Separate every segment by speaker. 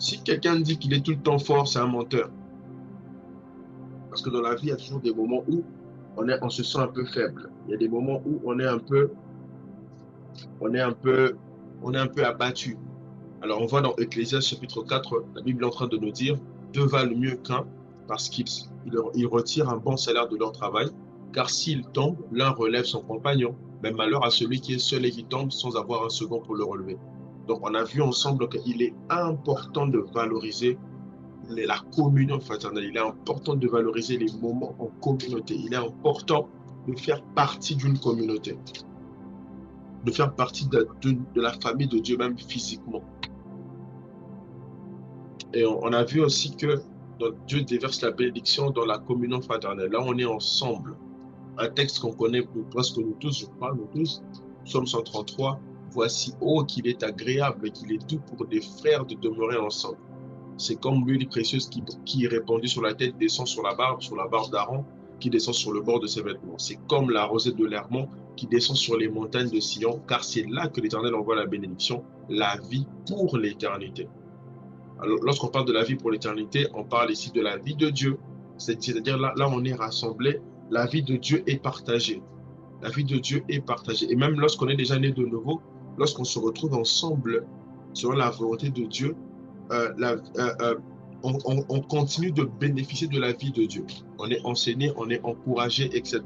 Speaker 1: Si quelqu'un dit qu'il est tout le temps fort, c'est un menteur. Parce que dans la vie, il y a toujours des moments où on se sent un peu faible. Il y a des moments où on est un peu, on est un peu abattu. Alors, on voit dans Ecclésiaste chapitre 4, la Bible est en train de nous dire, deux valent mieux qu'un, parce qu'ils retirent un bon salaire de leur travail, car s'ils tombent, l'un relève son compagnon. Mais malheur à celui qui est seul et qui tombe sans avoir un second pour le relever. Donc, on a vu ensemble qu'il est important de valoriser la communion fraternelle. Il est important de valoriser les moments en communauté. Il est important de faire partie d'une communauté, de faire partie de la famille de Dieu, même physiquement. Et on a vu aussi que Dieu déverse la bénédiction dans la communion fraternelle. Là, on est ensemble. Un texte qu'on connaît presque nous tous, je crois, nous tous. Psaume 133. Voici, oh, qu'il est agréable et qu'il est doux pour des frères de demeurer ensemble. C'est comme l'huile précieuse qui est répandue sur la tête, descend sur la barbe d'Aaron, qui descend sur le bord de ses vêtements. C'est comme la rosée de l'Hermon qui descend sur les montagnes de Sion, car c'est là que l'Éternel envoie la bénédiction, la vie pour l'éternité. Alors, lorsqu'on parle de la vie pour l'éternité, on parle ici de la vie de Dieu. C'est-à-dire là, on est rassemblés, la vie de Dieu est partagée. La vie de Dieu est partagée. Et même lorsqu'on est déjà né de nouveau, lorsqu'on se retrouve ensemble, selon la volonté de Dieu, euh, la- euh, euh, on continue de bénéficier de la vie de Dieu. On est enseigné, on est encouragé, etc.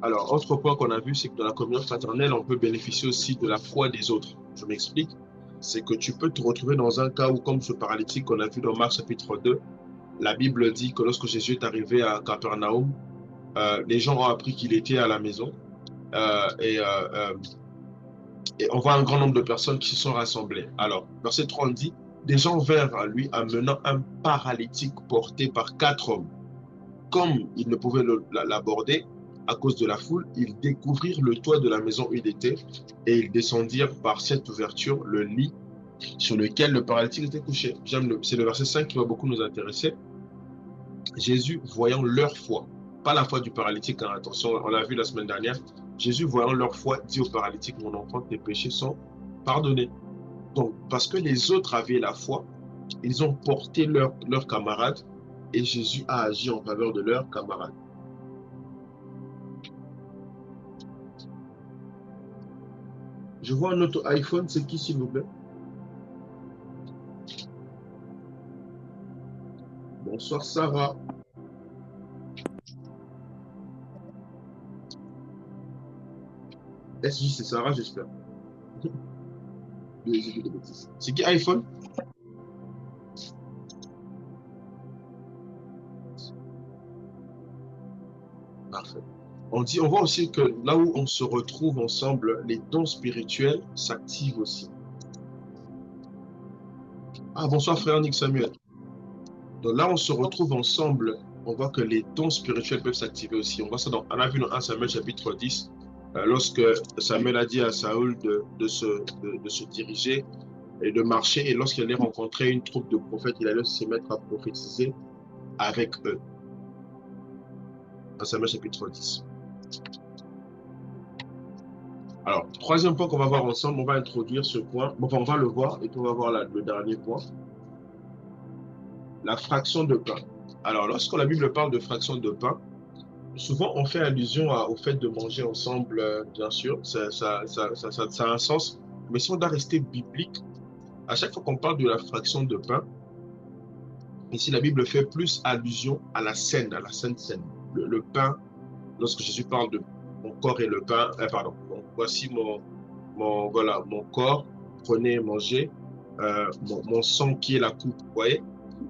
Speaker 1: Alors, autre point qu'on a vu, c'est que dans la communion fraternelle, on peut bénéficier aussi de la foi des autres. Je m'explique. C'est que tu peux te retrouver dans un cas où, comme ce paralytique qu'on a vu dans Marc chapitre 2, la Bible dit que lorsque Jésus est arrivé à Capernaum, les gens ont appris qu'il était à la maison. Euh, et, euh, euh, et on voit un grand nombre de personnes qui se sont rassemblées. Alors, verset 3, on dit, des gens vinrent à lui amenant un paralytique porté par 4 hommes. Comme ils ne pouvaient l'aborder à cause de la foule, ils découvrirent le toit de la maison où il était et ils descendirent par cette ouverture le lit sur lequel le paralytique était couché. C'est le verset 5 qui va beaucoup nous intéresser. Jésus, voyant leur foi, pas la foi du paralytique, hein, attention, on l'a vu la semaine dernière, Jésus, voyant leur foi, dit au paralytique, mon enfant, tes péchés sont pardonnés. Donc, parce que les autres avaient la foi, ils ont porté leurs camarades et Jésus a agi en faveur de leurs camarades. Je vois un autre iPhone, c'est qui s'il vous plaît? Bonsoir Sarah. SJ, c'est Sarah, j'espère. C'est qui iPhone? Parfait. On voit aussi que là où on se retrouve ensemble, les dons spirituels s'activent aussi. Ah, bonsoir frère Nick Samuel. Donc là, on se retrouve ensemble, on voit que les dons spirituels peuvent s'activer aussi. On voit ça on a vu dans 1 Samuel chapitre 10, lorsque Samuel a dit à Saül de se diriger et de marcher, et lorsqu'il allait rencontrer une troupe de prophètes, il allait se mettre à prophétiser avec eux. 1 Samuel chapitre 10. Alors, troisième point qu'on va voir ensemble, on va introduire ce point. Bon, enfin, on va le voir et puis on va voir le dernier point. La fraction de pain. Alors, lorsque la Bible parle de fraction de pain, souvent on fait allusion au fait de manger ensemble, bien sûr, ça a un sens. Mais si on doit rester biblique, à chaque fois qu'on parle de la fraction de pain, ici la Bible fait plus allusion à la scène, à la sainte scène. Le pain, lorsque Jésus parle de mon corps et le pain, pardon, donc, voici voilà, mon corps, prenez et mangez, mon sang qui est la coupe, vous voyez?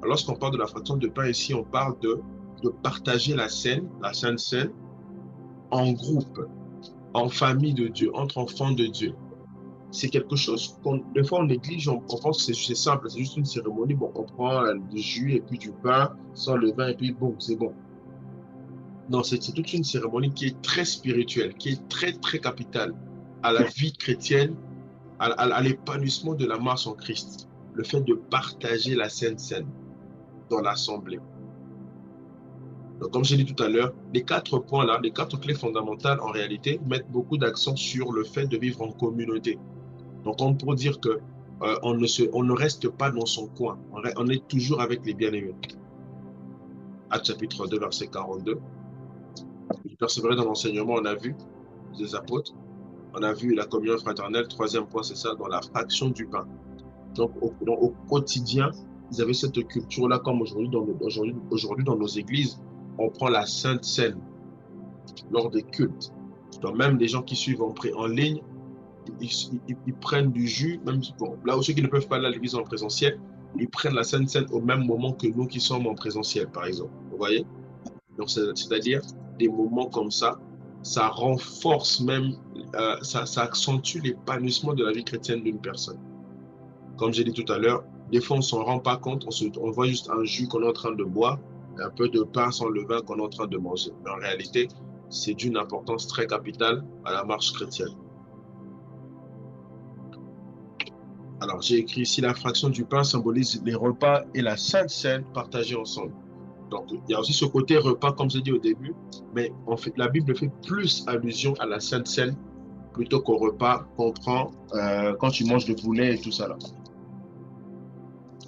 Speaker 1: Lorsqu'on parle de la fraction de pain ici, on parle de partager la scène, la sainte scène, en groupe, en famille de Dieu, entre enfants de Dieu. C'est quelque chose des fois on néglige, on pense que c'est simple, c'est juste une cérémonie, bon, on prend du jus et puis du pain, sans le vin et puis bon, c'est bon. Non, c'est toute une cérémonie qui est très spirituelle, qui est très, très capitale à la vie chrétienne, à l'épanouissement de la marche en Christ. Le fait de partager la Sainte Seine dans l'assemblée. Donc, comme j'ai dit tout à l'heure, les 4 points-là, les 4 clés fondamentales, en réalité, mettent beaucoup d'accent sur le fait de vivre en communauté. Donc, on peut dire que on ne reste pas dans son coin. On est toujours avec les bien-aimés. Actes chapitre 2, verset 42. Persévérer dans l'enseignement, on a vu des apôtres. On a vu la communion fraternelle. Troisième point, c'est ça, dans la fraction du pain. Donc, au quotidien, ils avaient cette culture-là, comme aujourd'hui dans nos églises, on prend la Sainte Seine lors des cultes. Donc, même les gens qui suivent en ligne, ils prennent du jus, même bon, là où ceux qui ne peuvent pas aller à l'église en présentiel, ils prennent la Sainte Seine au même moment que nous qui sommes en présentiel, par exemple. Vous voyez? Donc, c'est-à-dire, des moments comme ça renforce même, ça accentue l'épanouissement de la vie chrétienne d'une personne. Comme j'ai dit tout à l'heure, des fois, on ne s'en rend pas compte, on voit juste un jus qu'on est en train de boire, un peu de pain sans levain qu'on est en train de manger. Mais en réalité, c'est d'une importance très capitale à la marche chrétienne. Alors, j'ai écrit ici, la fraction du pain symbolise les repas et la Sainte Seine partagés ensemble. Donc, il y a aussi ce côté repas, comme j'ai dit au début, mais en fait, la Bible fait plus allusion à la Sainte Seine plutôt qu'au repas qu'on prend quand tu manges le poulet et tout ça là.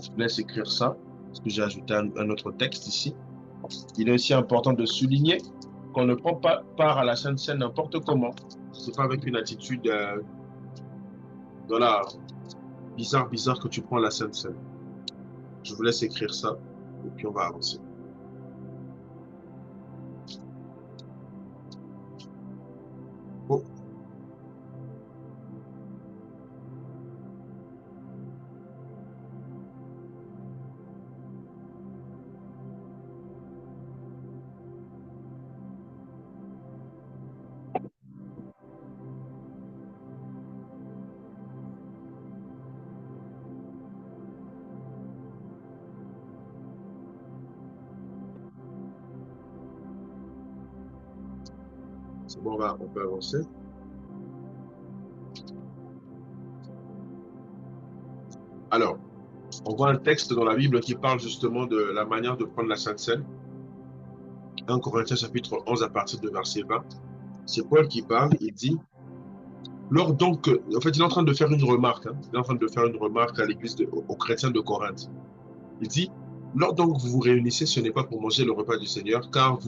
Speaker 1: Je vous laisse écrire ça, parce que j'ai ajouté un autre texte ici. Il est aussi important de souligner qu'on ne prend pas part à la Sainte Seine n'importe comment. Ce n'est pas avec une attitude voilà, bizarre que tu prends la Sainte Seine. Je vous laisse écrire ça, et puis on va avancer. Bon. C'est bon, on peut avancer. Alors, on voit un texte dans la Bible qui parle justement de la manière de prendre la Sainte Seine. 1 Corinthiens chapitre 11 à partir de verset 20. C'est Paul qui parle, il dit, lors donc, en fait, il est en train de faire une remarque, hein, il est en train de faire une remarque à l'église, aux chrétiens de Corinthe. Il dit, lors donc vous vous réunissez, ce n'est pas pour manger le repas du Seigneur, car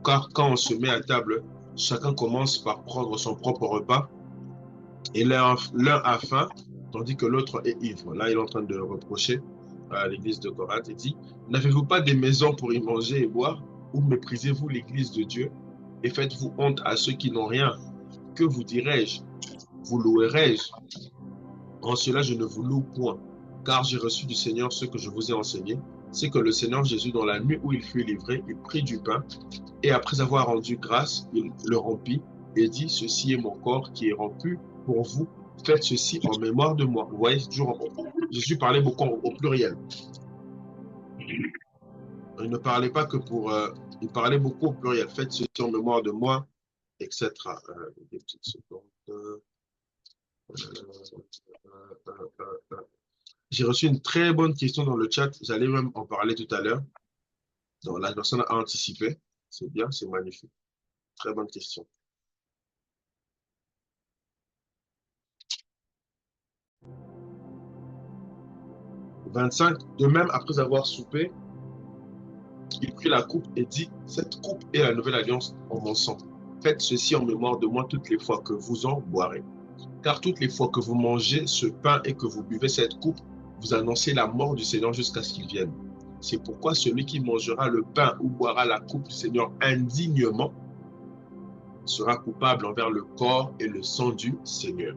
Speaker 1: quand on se met à table, chacun commence par prendre son propre repas, et l'un a faim, tandis que l'autre est ivre. Là, il est en train de reprocher à l'église de Corinthe. Il dit, n'avez-vous pas des maisons pour y manger et boire, ou méprisez-vous l'église de Dieu et faites-vous honte à ceux qui n'ont rien? Que vous dirai-je? Vous louerai-je? En cela, je ne vous loue point, car j'ai reçu du Seigneur ce que je vous ai enseigné. C'est que le Seigneur Jésus, dans la nuit où il fut livré, il prit du pain, et après avoir rendu grâce, il le rompit et dit, ceci est mon corps qui est rompu pour vous. Faites ceci en mémoire de moi. Vous voyez, Jésus parlait beaucoup au pluriel. Il ne parlait pas que pour... il parlait beaucoup au pluriel. Faites ceci en mémoire de moi, etc. Des petites secondes. J'ai reçu une très bonne question dans le chat. J'allais même en parler tout à l'heure. Donc, la personne a anticipé. C'est bien, c'est magnifique. Très bonne question. 25. De même, après avoir soupé, il prit la coupe et dit, cette coupe est la nouvelle alliance en mon sang. Faites ceci en mémoire de moi toutes les fois que vous en boirez. Car toutes les fois que vous mangez ce pain et que vous buvez cette coupe, vous annoncez la mort du Seigneur jusqu'à ce qu'il vienne. C'est pourquoi celui qui mangera le pain ou boira la coupe du Seigneur indignement sera coupable envers le corps et le sang du Seigneur.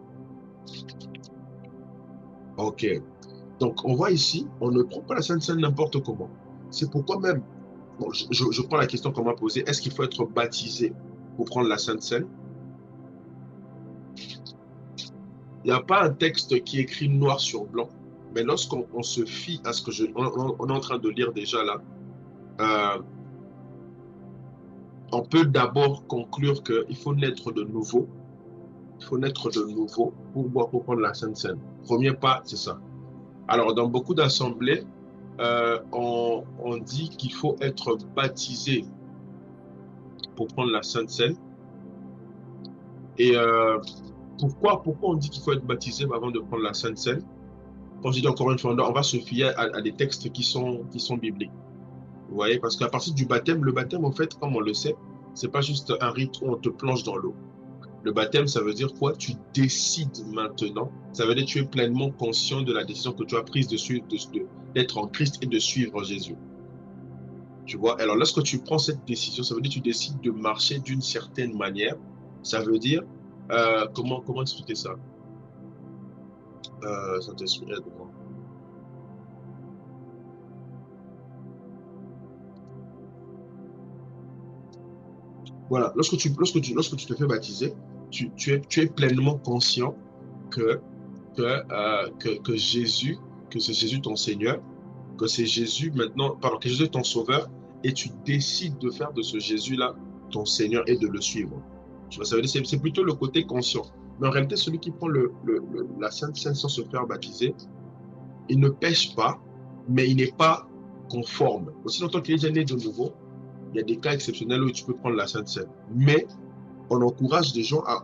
Speaker 1: Ok. Donc, on voit ici, on ne prend pas la Sainte Seine n'importe comment. C'est pourquoi même, bon, je prends la question qu'on m'a posée, est-ce qu'il faut être baptisé pour prendre la Sainte Seine? Il n'y a pas un texte qui est écrit noir sur blanc, mais lorsqu'on se fie à ce que on est en train de lire déjà là, on peut d'abord conclure qu'il faut naître de nouveau. Il faut naître de nouveau pour prendre la Sainte Seine. Premier pas, c'est ça. Alors, dans beaucoup d'assemblées, on dit qu'il faut être baptisé pour prendre la Sainte Seine. Et pourquoi on dit qu'il faut être baptisé avant de prendre la Sainte Seine? Comme je dis encore une fois, on va se fier à des textes qui sont bibliques. Vous voyez, parce qu'à partir du baptême, le baptême, en fait, comme on le sait, c'est pas juste un rite où on te plonge dans l'eau. Le baptême, ça veut dire quoi? Tu décides maintenant. Ça veut dire que tu es pleinement conscient de la décision que tu as prise d'être en Christ et de suivre Jésus. Tu vois? Alors, lorsque tu prends cette décision, ça veut dire que tu décides de marcher d'une certaine manière. Ça veut dire, comment expliquer ça? Saint-Esprit, aide-moi. Voilà, lorsque tu te fais baptiser, tu es pleinement conscient que, que Jésus, que c'est Jésus ton Seigneur, que c'est Jésus maintenant, pardon, que Jésus est ton Sauveur, et tu décides de faire de ce Jésus-là ton Seigneur et de le suivre. Tu vois, ça veut dire c'est plutôt le côté conscient. Mais en réalité, celui qui prend la Sainte Seine sans se faire baptiser, il ne pêche pas, mais il n'est pas conforme. Aussi longtemps qu'il est déjà né de nouveau, il y a des cas exceptionnels où tu peux prendre la Sainte Seine. Mais on encourage des gens à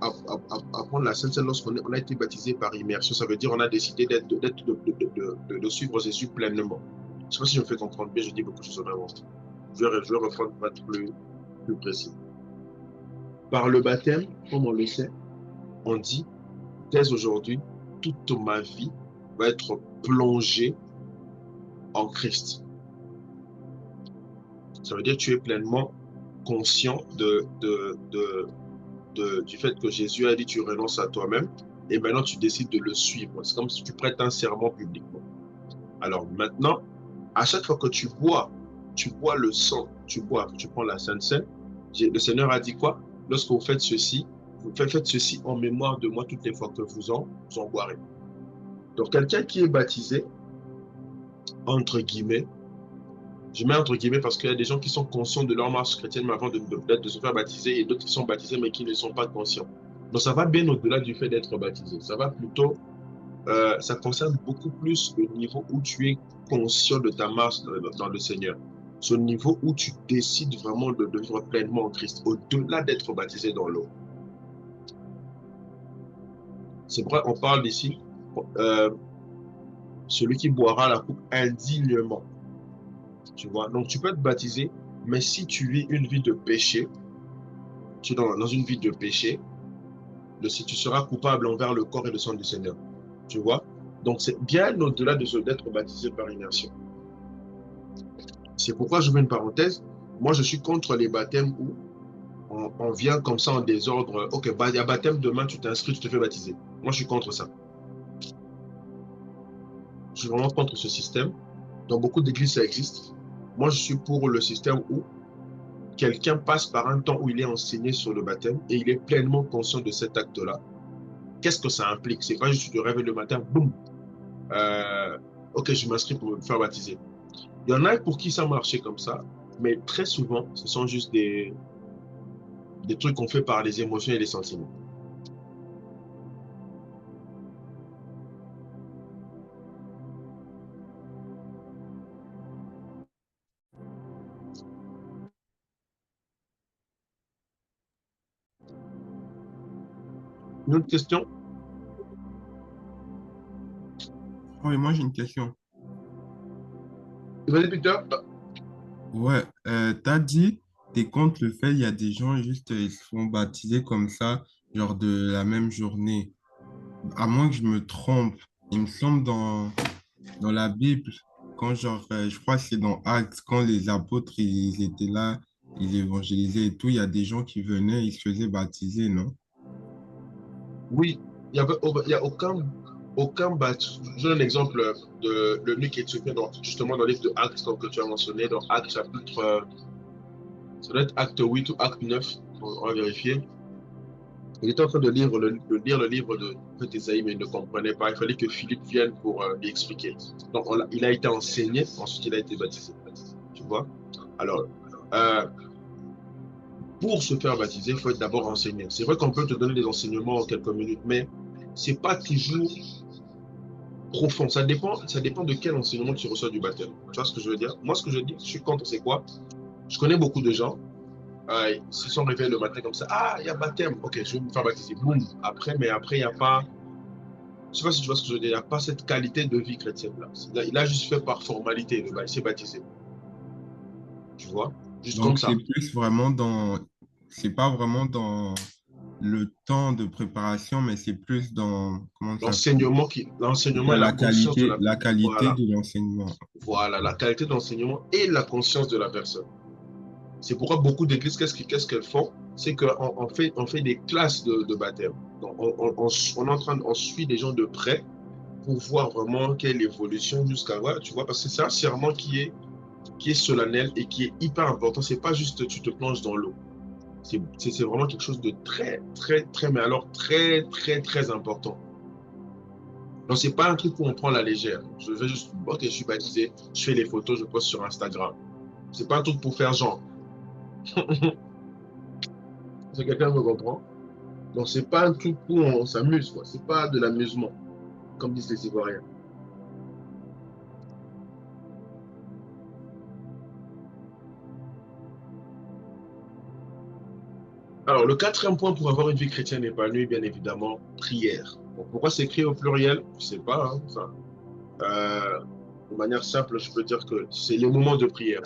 Speaker 1: prendre la Sainte Seine lorsqu'on a été baptisé par immersion. Ça veut dire qu'on a décidé de suivre Jésus pleinement. Je ne sais pas si je me fais comprendre bien, je dis beaucoup de choses en avance. Je vais reprendre pour être plus précis. Par le baptême, comme on le sait, on dit, dès aujourd'hui, toute ma vie va être plongée en Christ. Ça veut dire que tu es pleinement conscient du fait que Jésus a dit tu renonces à toi-même et maintenant tu décides de le suivre. C'est comme si tu prêtes un serment publiquement. Alors maintenant, à chaque fois que tu bois le sang, tu prends la Sainte Seine, le Seigneur a dit quoi? Lorsque vous faites ceci, faites ceci en mémoire de moi toutes les fois que vous en boirez. Donc quelqu'un qui est baptisé, entre guillemets, je mets entre guillemets parce qu'il y a des gens qui sont conscients de leur marche chrétienne mais avant de se faire baptiser et d'autres qui sont baptisés mais qui ne sont pas conscients. Donc ça va bien au-delà du fait d'être baptisé. Ça va plutôt, ça concerne beaucoup plus le niveau où tu es conscient de ta marche dans le Seigneur. Ce niveau où tu décides vraiment de vivre pleinement en Christ, au-delà d'être baptisé dans l'eau. C'est vrai, on parle ici, euh, celui qui boira la coupe indignement. Tu vois, donc tu peux être baptisé, mais si tu vis une vie de péché, tu es dans une vie de péché, tu seras coupable envers le corps et le sang du Seigneur. Tu vois? Donc, c'est bien au-delà d'être baptisé par immersion. C'est pourquoi je mets une parenthèse. Moi, je suis contre les baptêmes où on vient comme ça en désordre. Ok, il y a baptême demain, tu t'inscris, tu te fais baptiser. Moi, je suis contre ça. Je suis vraiment contre ce système. Dans beaucoup d'églises, ça existe. Moi, je suis pour le système où quelqu'un passe par un temps où il est enseigné sur le baptême et il est pleinement conscient de cet acte-là. Qu'est-ce que ça implique? C'est pas juste de rêver le matin, boum, ok, je m'inscris pour me faire baptiser. Il y en a pour qui ça marchait comme ça, mais très souvent, ce sont juste des trucs qu'on fait par les émotions et les sentiments. Une autre question?
Speaker 2: Oui, moi j'ai une question.
Speaker 1: Vas-y, Peter.
Speaker 2: Ouais, t'as dit, t'es contre le fait, il y a des gens juste, ils se font baptiser comme ça, genre de la même journée. À moins que je me trompe, il me semble dans la Bible, quand genre, je crois que c'est dans Actes, quand les apôtres, ils étaient là, ils évangélisaient et tout, il y a des gens qui venaient, ils se faisaient baptiser, non?
Speaker 1: Oui, il y a aucun baptême. Je donne un exemple de lui qui est étudié justement dans le livre de Actes, donc, que tu as mentionné, dans Actes chapitre, ça doit être Acte 8 ou Acte 9, on va vérifier. Il était en train de lire le livre de prophète Isaïe, mais il ne comprenait pas. Il fallait que Philippe vienne pour lui expliquer. Donc, il a été enseigné, ensuite il a été baptisé. Tu vois? Alors, euh, pour se faire baptiser, il faut être d'abord enseigné. C'est vrai qu'on peut te donner des enseignements en quelques minutes, mais c'est pas toujours profond. Ça dépend de quel enseignement tu reçois du baptême. Tu vois ce que je veux dire? Moi, ce que je dis, je suis contre, c'est quoi? Je connais beaucoup de gens. Ils se sont réveillés le matin comme ça. Ah, il y a baptême. Ok, je vais me faire baptiser. Boum. Après, mais après, il n'y a pas. Je ne sais pas si tu vois ce que je veux dire. Il n'y a pas cette qualité de vie chrétienne là. Il a juste fait par formalité. Il s'est baptisé. Tu vois? Juste comme
Speaker 2: Donc,
Speaker 1: ça.
Speaker 2: c'est plus vraiment dans, c'est pas vraiment dans le temps de préparation, mais c'est plus dans, comment ça s'appelle?
Speaker 1: L'enseignement et la conscience de la.
Speaker 2: La qualité
Speaker 1: Voilà.
Speaker 2: de l'enseignement.
Speaker 1: Voilà. La qualité de l'enseignement et la conscience de la personne. C'est pourquoi beaucoup d'églises, qu'est-ce qu'elles font? C'est on fait des classes de baptême. Donc, on est en train, on suit des gens de près pour voir vraiment quelle évolution jusqu'à, voilà, tu vois, parce que c'est un serment qui est solennel et qui est hyper important. C'est pas juste tu te plonges dans l'eau. C'est vraiment quelque chose de très, très, très, mais alors très, très, très important. Donc, c'est pas un truc où on prend la légère. Je vais juste, ok, je suis baptisé, je fais les photos, je poste sur Instagram. C'est pas un truc pour faire genre. C'est quelqu'un me comprend. Donc, c'est pas un truc où on s'amuse, quoi. C'est pas de l'amusement, comme disent les Ivoiriens. Alors, le quatrième point pour avoir une vie chrétienne épanouie, bien évidemment, prière. Bon, pourquoi c'est écrit au pluriel? Je sais pas, hein, ça. Euh, de manière simple, je peux dire que c'est les moments de prière.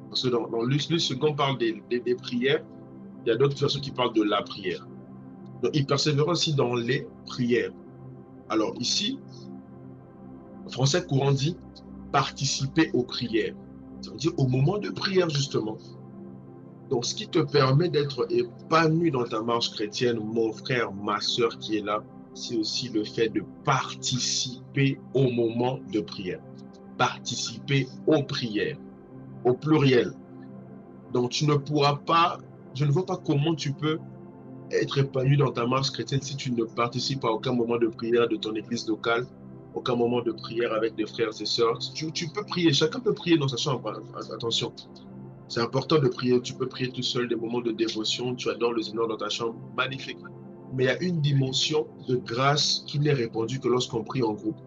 Speaker 1: Parce que dans Luc, quand on parle des prières, il y a d'autres personnes qui parlent de la prière. Donc, il persévère aussi dans les prières. Alors, ici, en français courant dit participer aux prières. Ça veut dire au moment de prière, justement. Donc, ce qui te permet d'être épanoui dans ta marche chrétienne, mon frère, ma soeur qui est là, c'est aussi le fait de participer au moment de prière. Participer aux prières, au pluriel. Donc, tu ne pourras pas, je ne vois pas comment tu peux être épanoui dans ta marche chrétienne si tu ne participes à aucun moment de prière de ton église locale, aucun moment de prière avec des frères et sœurs. Tu peux prier, chacun peut prier dans sa chambre. Attention, c'est important de prier. Tu peux prier tout seul des moments de dévotion. Tu adores le Seigneur dans ta chambre. Magnifique. Mais il y a une dimension de grâce qui n'est répandue que lorsqu'on prie en groupe.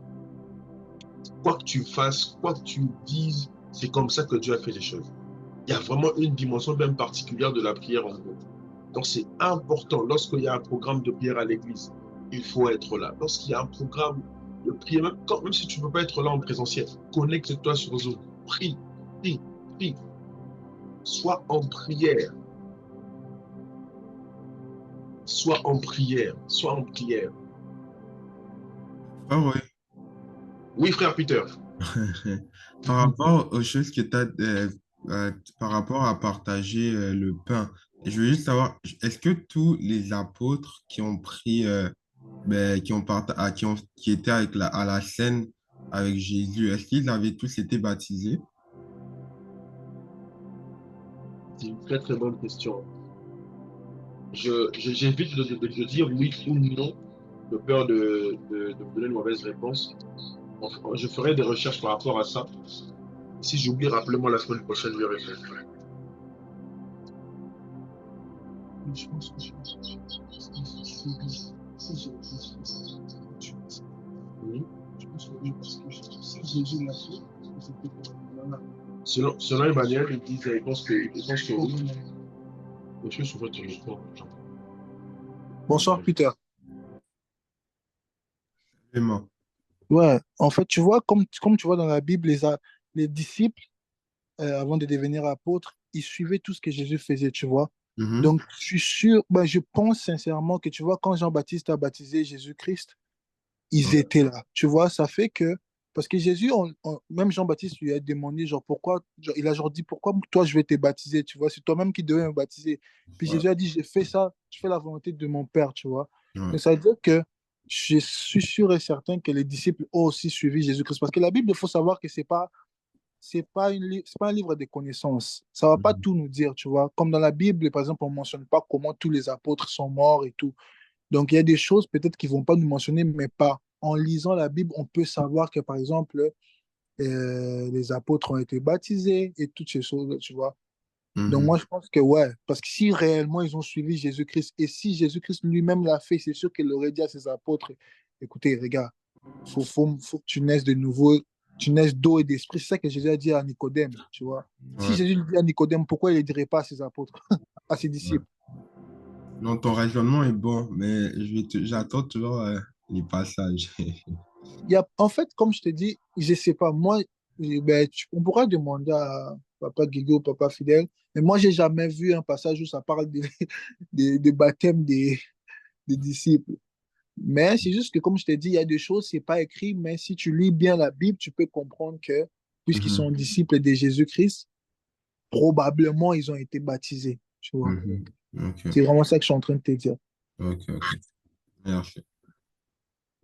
Speaker 1: Quoi que tu fasses, quoi que tu dises, c'est comme ça que Dieu a fait les choses. Il y a vraiment une dimension bien particulière de la prière en groupe. Donc c'est important. Lorsqu'il y a un programme de prière à l'église, il faut être là. Lorsqu'il y a un programme de prière, même si tu ne peux pas être là en présentiel, connecte-toi sur Zoom. Prie, prie, prie. Sois en prière. Sois en prière. Sois en prière.
Speaker 2: Ah ouais.
Speaker 1: Oui, frère Peter.
Speaker 2: Par rapport aux choses que tu as, par rapport à partager le pain, je veux juste savoir, est-ce que tous les apôtres qui ont pris, qui ont qui étaient avec à la scène avec Jésus, est-ce qu'ils avaient tous été baptisés?
Speaker 1: C'est une très très bonne question. J'évite de dire oui ou non, de peur de donner une mauvaise réponse. Enfin, je ferai des recherches par rapport à ça. Si j'oublie, rappelez-moi la semaine prochaine, je vais répondre. Je pense que oui. Je pense que oui, parce que si Jésus l'a fait, c'était voilà. Selon Emmanuel, il pense que oui. Je suis sur votre micro.
Speaker 3: Bonsoir, Peter.
Speaker 2: Vraiment.
Speaker 3: Ouais, en fait, tu vois, comme tu vois dans la Bible, les disciples, avant de devenir apôtres, ils suivaient tout ce que Jésus faisait, tu vois.
Speaker 2: Mhm.
Speaker 3: Donc, je suis sûr, ben, je pense sincèrement que, tu vois, quand Jean-Baptiste a baptisé Jésus-Christ, ils
Speaker 2: Ouais.
Speaker 3: étaient là. Tu vois, ça fait que, parce que Jésus, même Jean-Baptiste lui a demandé, genre, pourquoi, genre, il a genre dit, pourquoi toi je vais te baptiser, tu vois, c'est toi-même qui devais me baptiser. Puis
Speaker 2: Ouais.
Speaker 3: Jésus a dit, j'ai fait ça, je fais la volonté de mon Père, tu vois.
Speaker 2: Ouais.
Speaker 3: Donc ça veut dire que je suis sûr et certain que les disciples ont aussi suivi Jésus-Christ. Parce que la Bible, il faut savoir que c'est pas un livre de connaissances. Ça va pas
Speaker 2: Mhm.
Speaker 3: tout nous dire, tu vois. Comme dans la Bible, par exemple, on mentionne pas comment tous les apôtres sont morts et tout. Donc, il y a des choses peut-être qu'ils vont pas nous mentionner, mais pas. En lisant la Bible, on peut savoir que, par exemple, les apôtres ont été baptisés et toutes ces choses, tu vois. Donc,
Speaker 2: Mhm.
Speaker 3: moi, je pense que ouais, parce que si réellement ils ont suivi Jésus-Christ et si Jésus-Christ lui-même l'a fait, c'est sûr qu'il aurait dit à ses apôtres, écoutez, regarde, faut que tu naisses de nouveau, tu naisses d'eau et d'esprit. C'est ça que Jésus a dit à Nicodème, tu vois. Si
Speaker 2: Ouais.
Speaker 3: Jésus le dit à Nicodème, pourquoi il ne le dirait pas à ses apôtres? à ses
Speaker 2: Ouais.
Speaker 3: disciples.
Speaker 2: Non, ton raisonnement est bon, mais j'attends toujours les passages.
Speaker 3: En fait, comme je te dis, je sais pas, moi, ben, on pourra demander à Papa Guigo, Papa Fidèle, mais moi, j'ai jamais vu un passage où ça parle de baptême des disciples. Mais c'est juste que, comme je t'ai dit, il y a des choses, c'est pas écrit, mais si tu lis bien la Bible, tu peux comprendre que, puisqu'ils sont
Speaker 2: Mhm,
Speaker 3: disciples de Jésus-Christ, probablement ils ont été baptisés. Tu vois.
Speaker 2: mhm. Ok,
Speaker 3: C'est vraiment ça que je suis en train de te dire.
Speaker 2: ok. Merci.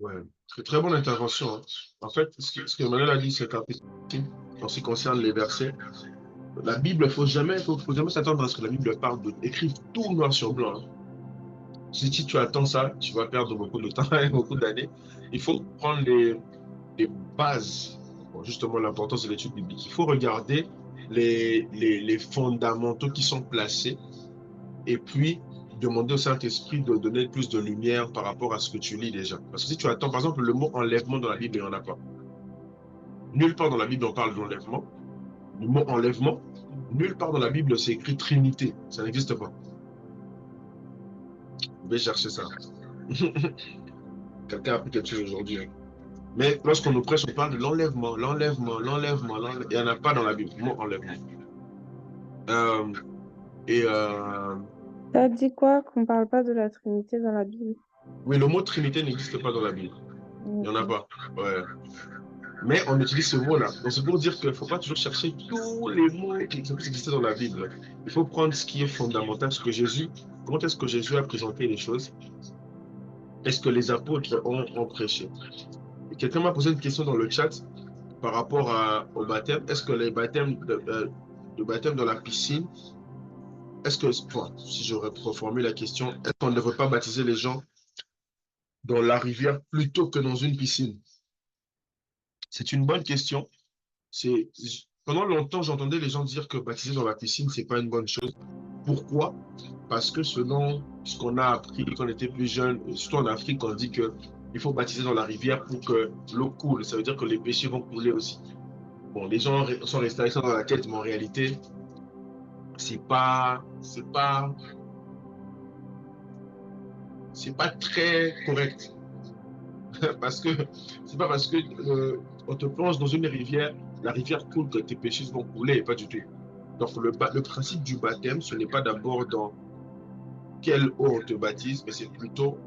Speaker 1: Ouais, très, très bonne intervention, hein. En fait, ce que Emmanuel a dit, c'est qu'en en ce qui concerne les versets, la Bible, faut jamais s'attendre à ce que la Bible parle écrive tout noir sur blanc, hein. Si tu attends ça, tu vas perdre beaucoup de temps et beaucoup d'années. Il faut prendre les bases, bon, justement l'importance de l'étude biblique. Il faut regarder les fondamentaux qui sont placés et puis demander au Saint-Esprit de donner plus de lumière par rapport à ce que tu lis déjà. Parce que si tu attends, par exemple, le mot enlèvement dans la Bible, il n'y en a pas. Nulle part dans la Bible on parle d'enlèvement. Le mot enlèvement, nulle part dans la Bible c'est écrit Trinité. Ça n'existe pas. Vous pouvez chercher ça. Quelqu'un a appris quelque chose aujourd'hui, hein. Mais lorsqu'on nous prêche, on parle de l'enlèvement, l'enlèvement, l'enlèvement, l'enlèvement. Il n'y en a pas dans la Bible, le mot enlèvement. Euh, et
Speaker 4: T'as dit quoi? Qu'on parle pas de la Trinité dans la Bible?
Speaker 1: oui, le mot Trinité n'existe pas dans la Bible. Il n'y en a
Speaker 4: Ok.
Speaker 1: pas. Ouais. Mais on utilise ce mot-là. Donc c'est pour dire qu'il ne faut pas toujours chercher tous les mots qui puissent exister dans la Bible. Il faut prendre ce qui est fondamental, comment est-ce que Jésus a présenté les choses, est-ce que les apôtres ont prêché. Et quelqu'un m'a posé une question dans le chat par rapport au baptême. Est-ce que les baptêmes le baptême dans la piscine, est-ce que, bon, si j'aurais reformulé la question, est-ce qu'on ne devrait pas baptiser les gens dans la rivière plutôt que dans une piscine? C'est une bonne question. C'est, pendant longtemps, j'entendais les gens dire que baptiser dans la piscine, c'est pas une bonne chose. Pourquoi? Parce que selon ce qu'on a appris quand on était plus jeune, surtout en Afrique, on dit que il faut baptiser dans la rivière pour que l'eau coule. Ça veut dire que les péchés vont couler aussi. Bon, les gens sont restés avec ça dans la tête, mais en réalité, c'est pas, c'est pas très correct. Parce que c'est pas parce que on te plonge dans une rivière, la rivière coule que tes péchés vont couler, pas du tout. Donc le principe du baptême, ce n'est pas d'abord dans quelle eau on te baptise, mais c'est plutôt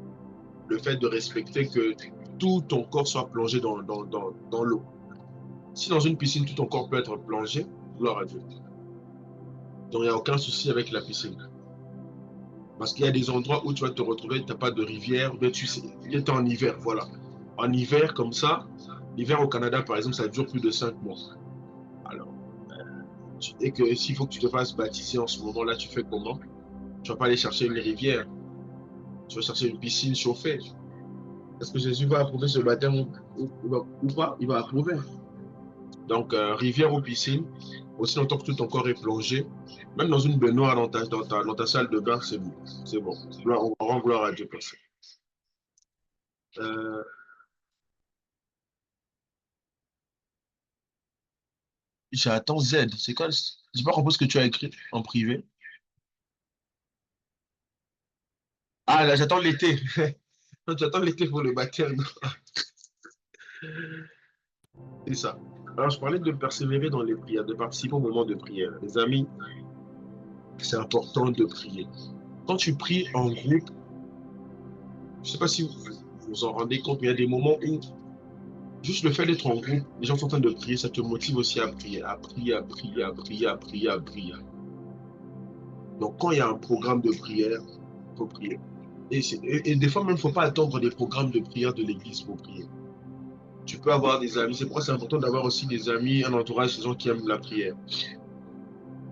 Speaker 1: le fait de respecter que tout ton corps soit plongé dans l'eau. Si dans une piscine, tout ton corps peut être plongé, gloire à Dieu. Donc il n'y a aucun souci avec la piscine. Parce qu'il y a des endroits où tu vas te retrouver, tu n'as pas de rivière, mais tu sais, il est en hiver, voilà. En hiver, comme ça, l'hiver au Canada, par exemple, ça dure plus de 5 mois. Alors, et que s'il faut que tu te fasses baptiser en ce moment-là, tu fais comment? Tu ne vas pas aller chercher une rivière, tu vas chercher une piscine chauffée. Est-ce que Jésus va approuver ce baptême ou pas? Il va approuver. Donc, rivière ou piscine, aussi longtemps que tout ton corps est plongé, même dans une baignoire dans ta salle de bain, c'est bon. C'est bon. On rend gloire à Dieu pour ça. Euh, J'attends Z. C'est quoi? J'ai pas compris ce que tu as écrit en privé. Ah, là, j'attends l'été. Non, j'attends l'été pour le baptême. C'est ça. Alors, je parlais de persévérer dans les prières, de participer au moment de prière. Les amis, c'est important de prier. Quand tu pries en groupe, je ne sais pas si vous vous en rendez compte, mais il y a des moments où juste le fait d'être en groupe, les gens sont en train de prier, ça te motive aussi à prier, à prier, à prier, à prier, à prier, à prier. Donc, quand il y a un programme de prière, il faut prier. Et des fois même, il ne faut pas attendre des programmes de prière de l'église pour prier. Tu peux avoir des amis. C'est pourquoi c'est important d'avoir aussi des amis, un entourage, des gens qui aiment la prière.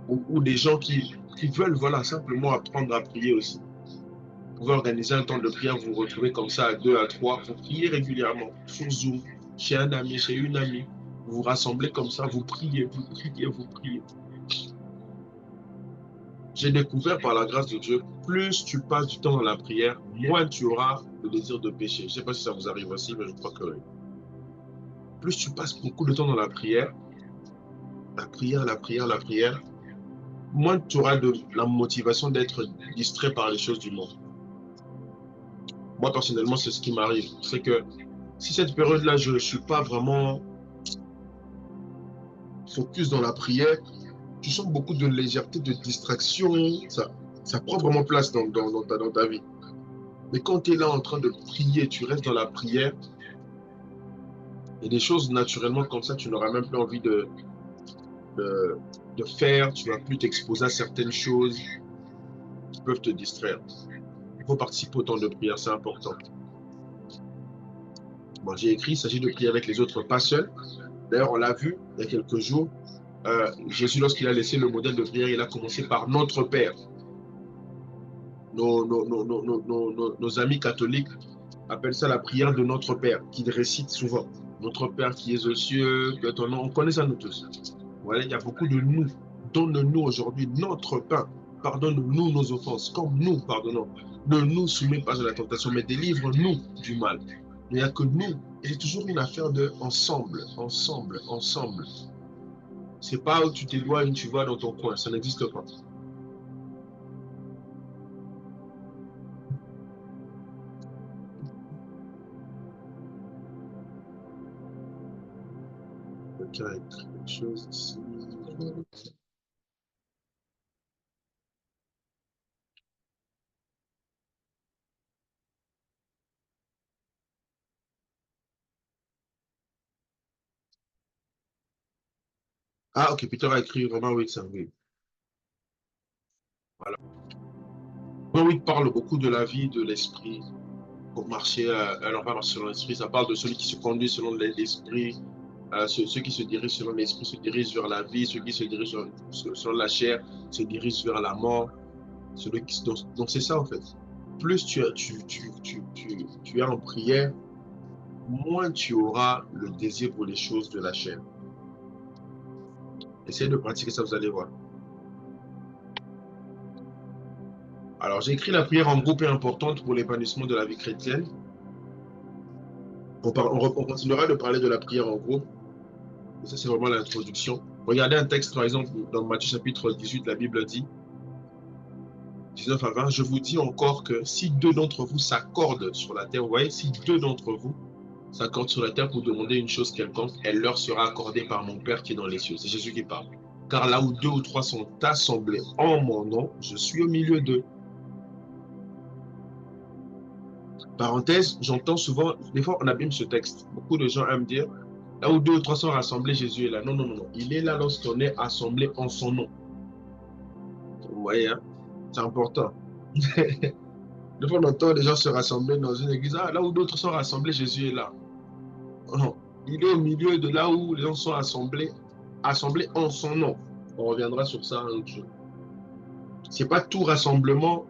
Speaker 1: Ou des gens qui veulent, voilà, simplement apprendre à prier aussi. Vous pouvez organiser un temps de prière, vous vous retrouvez comme ça à deux, à trois, vous priez régulièrement sur Zoom, chez un ami, chez une amie. Vous vous rassemblez comme ça, vous priez, vous priez, vous priez. J'ai découvert par la grâce de Dieu, plus tu passes du temps dans la prière, moins tu auras le désir de pécher. Je ne sais pas si ça vous arrive aussi, mais je crois que oui. Plus tu passes beaucoup de temps dans la prière, la prière, la prière, la prière, moins tu auras de la motivation d'être distrait par les choses du monde. Moi, personnellement, c'est ce qui m'arrive. C'est que si cette période-là, je ne suis pas vraiment focus dans la prière, tu sens beaucoup de légèreté, de distraction. Ça prend vraiment place dans ta vie. Mais quand tu es là en train de prier, tu restes dans la prière, il y a des choses naturellement comme ça, tu n'auras même plus envie de, de faire, tu ne vas plus t'exposer à certaines choses qui peuvent te distraire. Il faut participer au temps de prière, c'est important. Bon, j'ai écrit, il s'agit de prier avec les autres, pas seul. D'ailleurs, on l'a vu il y a quelques jours. Jésus, lorsqu'il a laissé le modèle de prière, il a commencé par notre Père. Nos amis catholiques appellent ça la prière de notre Père, qu'ils récitent souvent. Notre Père qui est aux cieux, que ton nom, on connaît ça nous tous. Voilà, il y a beaucoup de nous. Donne-nous aujourd'hui notre pain. Pardonne-nous nos offenses, comme nous pardonnons. Ne nous soumets pas à la tentation, mais délivre-nous du mal. Il n'y a que nous. Et c'est toujours une affaire de ensemble, ensemble, ensemble. C'est pas où tu t'éloignes, tu vas dans ton coin. Ça n'existe pas. Quelqu'un a écrit quelque chose ici. Ah, ok, Peter a écrit Romains 8, 5. Voilà. Romains 8 parle beaucoup de la vie, de l'esprit. Pour marcher, alors pas marcher selon l'esprit, ça parle de celui qui se conduit selon l'esprit. Ceux qui se dirigent selon l'esprit se dirigent vers la vie, ceux qui se dirigent selon la chair se dirigent vers la mort. Donc c'est ça en fait. Plus tu es en prière, moins tu auras le désir pour les choses de la chair. Essayez de pratiquer ça, vous allez voir. Alors, j'ai écrit la prière en groupe est importante pour l'épanouissement de la vie chrétienne. On continuera de parler de la prière en groupe. Et ça, c'est vraiment l'introduction. Regardez un texte, par exemple, dans Matthieu chapitre 18, la Bible dit, 19 à 20, je vous dis encore que si deux d'entre vous s'accordent sur la terre, vous voyez, si deux d'entre vous s'accordent sur la terre pour demander une chose quelconque, elle leur sera accordée par mon Père qui est dans les cieux. C'est Jésus qui parle. Car là où deux ou trois sont assemblés en mon nom, je suis au milieu d'eux. Parenthèse, j'entends souvent, des fois on abîme ce texte. Beaucoup de gens aiment dire, là où deux ou trois sont rassemblés, Jésus est là. Non, non, non, non. Il est là lorsqu'on est assemblé en son nom. Vous voyez, hein? C'est important. Des fois on entend les gens se rassembler dans une église. Ah, là où d'autres sont rassemblés, Jésus est là. Non. Il est au milieu de là où les gens sont assemblés en son nom. On reviendra sur ça un autre jour. Ce n'est pas tout rassemblement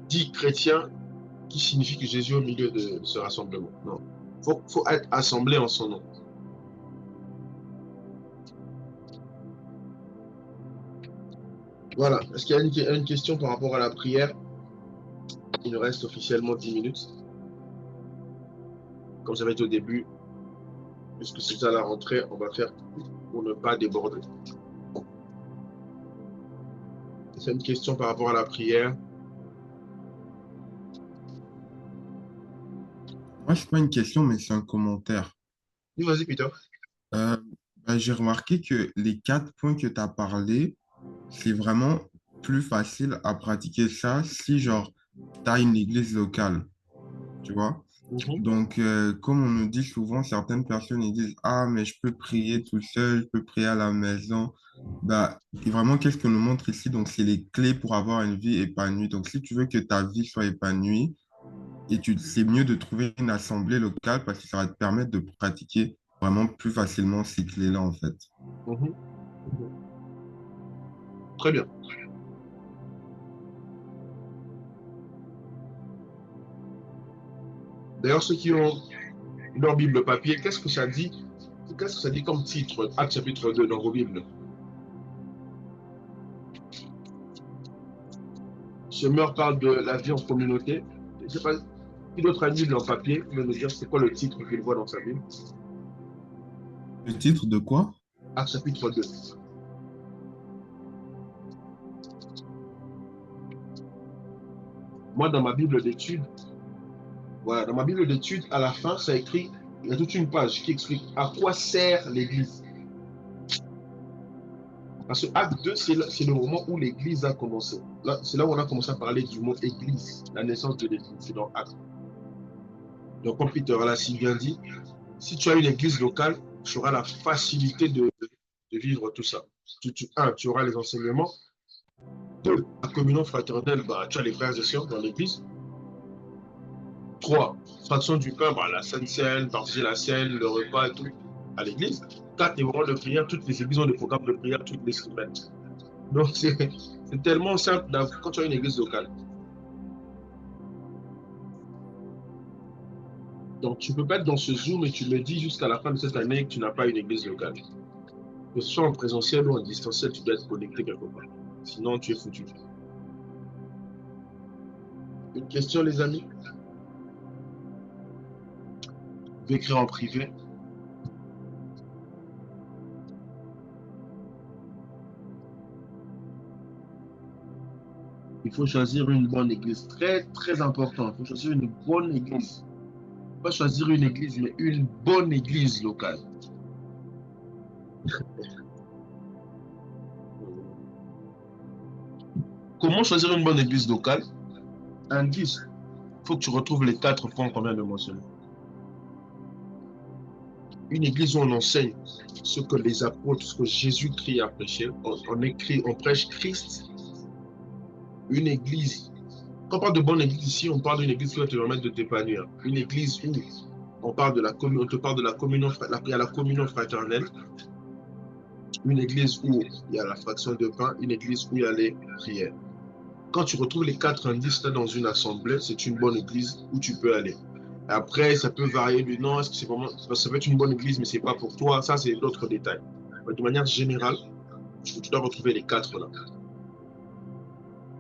Speaker 1: dit chrétien qui signifie que Jésus est au milieu de ce rassemblement. Non. Faut être assemblé en son nom. Voilà. Est-ce qu'il y a une question par rapport à la prière? Il nous reste officiellement 10 minutes. Comme j'avais dit au début, puisque c'est ça la rentrée, on va faire pour ne pas déborder. C'est une question par rapport à la prière.
Speaker 2: Moi, c'est pas une question, mais c'est un commentaire.
Speaker 1: Oui, vas-y, Peter.
Speaker 2: Euh, j'ai remarqué que les 4 points que tu as parlé, c'est vraiment plus facile à pratiquer ça si, genre, tu as une église locale, tu vois? Donc, comme on nous dit souvent, certaines personnes ils disent, ah, mais je peux prier tout seul, je peux prier à la maison. Bah, et vraiment, qu'est-ce qu'on nous montre ici? Donc, c'est les clés pour avoir une vie épanouie. Donc, si tu veux que ta vie soit épanouie, c'est mieux de trouver une assemblée locale parce que ça va te permettre de pratiquer vraiment plus facilement ces clés-là, en fait.
Speaker 1: Mhm. Très bien. D'ailleurs, ceux qui ont leur Bible papier, qu'est-ce que ça dit? Qu'est-ce que ça dit comme titre, Actes chapitre 2 dans vos Bibles? Semeur parle de la vie en communauté. Je ne sais pas qui d'autre a une Bible en papier peut nous dire c'est quoi le titre qu'il voit dans sa Bible.
Speaker 2: Le titre de quoi?
Speaker 1: Actes chapitre 2. Moi, dans ma Bible d'études, voilà, dans ma Bible d'études, à la fin, ça écrit, il y a toute une page qui explique à quoi sert l'Église. Parce que Acte 2, c'est le moment où l'Église a commencé. C'est là où on a commencé à parler du mot Église, la naissance de l'Église, c'est dans Acte. Donc, comme Peter l'a si bien dit, si tu as une église locale, tu auras la facilité de vivre tout ça. Tu auras les enseignements. Deux, la communion fraternelle, bah, tu as les frères et sœurs dans l'église. Trois, fraction du pain, bah, la Sainte Seine, partager la scène, le repas et tout, à l'église. Quatre, les moments de prière, toutes les églises ont des programmes de prière toutes les semaines. Donc, c'est tellement simple quand tu as une église locale. Donc, tu ne peux pas être dans ce Zoom et tu me dis jusqu'à la fin de cette année que tu n'as pas une église locale. Que ce soit en présentiel ou en distanciel, tu dois être connecté quelque part. Sinon, tu es foutu. Une question, les amis? Vous pouvez écrire en privé. Il faut choisir une bonne église. Très, très important. Il faut choisir une bonne église. Pas choisir une église, mais une bonne église locale. Comment choisir une bonne église locale? Indice. Il faut que tu retrouves les 4 points qu'on vient de mentionner. Une église où on enseigne ce que les apôtres, ce que Jésus-Christ a prêché. On prêche Christ. Une église. Quand on parle de bonne église ici, on parle d'une église qui va te permettre de t'épanouir. Une église où on parle de la communion, on te parle de la communion, il y a la communion fraternelle. Une église où il y a la fraction de pain, une église où il y a les prières. Quand tu retrouves les 4 indices là dans une assemblée, c'est une bonne église où tu peux aller. Après, ça peut varier du nom, est-ce que c'est vraiment, ça peut être une bonne église, mais c'est pas pour toi, ça c'est d'autres détails. Mais de manière générale, tu dois retrouver les 4 là.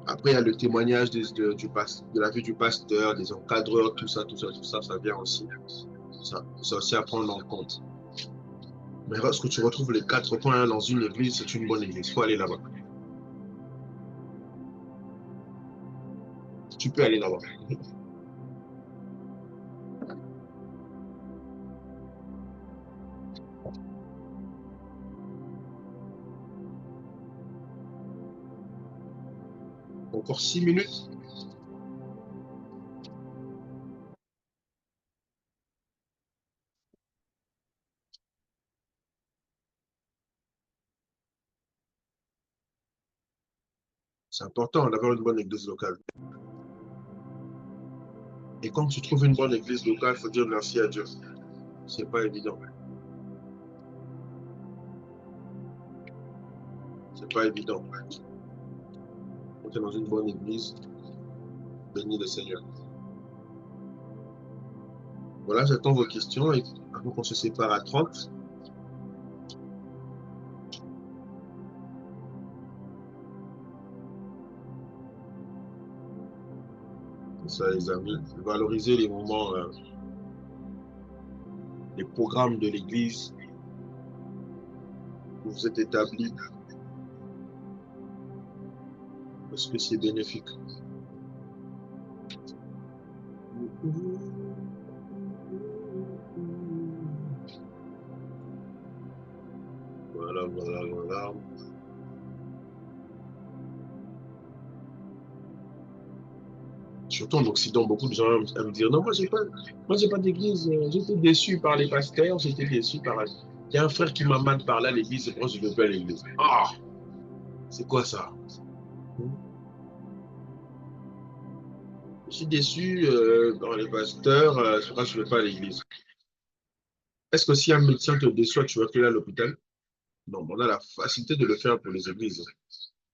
Speaker 1: Après, il y a le témoignage de la vie du pasteur, des encadreurs, tout ça, ça vient aussi. Ça aussi à prendre en compte. Mais lorsque tu retrouves les 4 points dans une église, c'est une bonne église. Il faut aller là-bas. Tu peux aller là-bas. Encore 6 minutes. C'est important d'avoir une bonne église locale. Et quand tu trouves une bonne église locale, il faut dire merci à Dieu. C'est pas évident. C'est pas évident. Quand tu es dans une bonne église, bénis le Seigneur. Voilà, j'attends vos questions et avant qu'on se sépare à 30. Ça, les amis, valoriser les moments, les programmes de l'église où vous êtes établis, parce que c'est bénéfique. Voilà, voilà, voilà. Surtout en Occident, beaucoup de gens aiment dire non, moi j'ai pas d'église, j'étais déçu par les pasteurs, j'étais déçu par. Il y a un frère qui m'a mal parlé à l'église, c'est pour ça que je ne veux pas à l'église. Ah, c'est quoi ça? Je suis déçu par les pasteurs, c'est pour ça que je ne vais pas à l'église. Est-ce que si un médecin te déçoit, tu vas plus aller à l'hôpital? Non, on a la facilité de le faire pour les églises.